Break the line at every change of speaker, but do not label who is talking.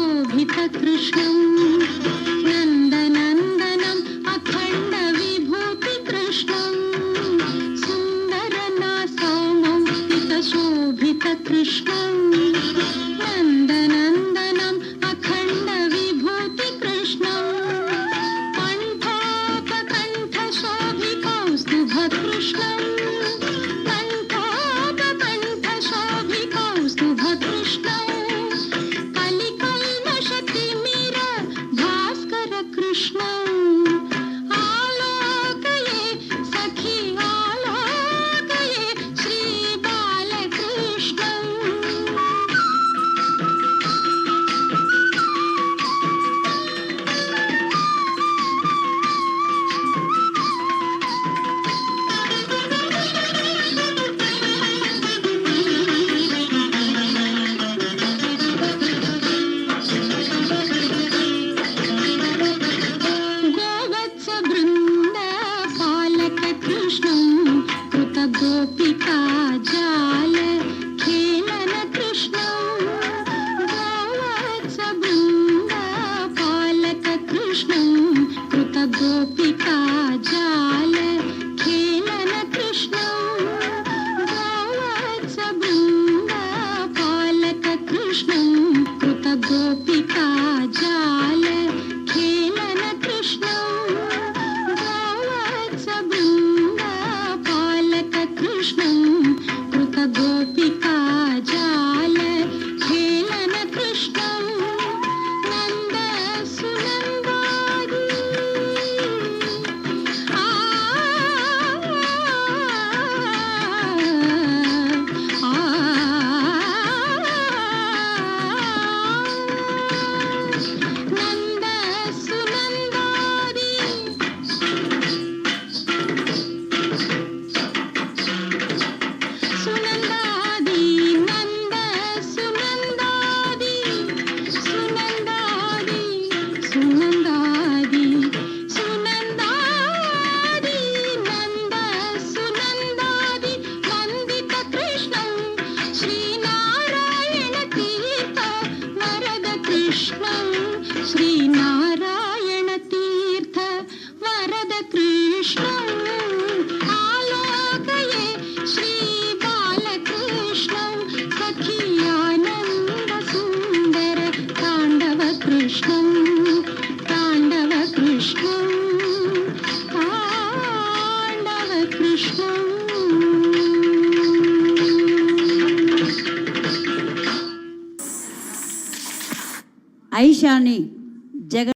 शोभितकृष्णं नन्दनन्दनम् अखण्डविभूतिकृष्णं सुन्दरनासौमौक्तिकशोभितकृष्णं नन्दनन्दनम् अखण्डविभूतिकृष्णं कण्ठोपकण्ठशोभिकौस्तुभकृष्णं गोपिका जाल खेलन कृष्णं गोवत्स बृन्द पालक कृष्णं कृत गोपिका जाल खेलन कृष्णं गोवत्स बृन्द पालक कृष्णं कृत गोपिका जाल खेलन कृष्णं गोवत्स बृन्द कृष्णं कृत गोपिका जाल खेलन कृष्णं नन्द सुनन्दादि नन्द सुनन्दादि श्रीनारायण तीर्थ वरद कृष्णं आलोकये श्री बालकृष्णं सखियानन्द सुन्दर ताण्डव कृष्णं ताण्डव कृष्णं ताण्डव कृष्णं
ఐషాని జగ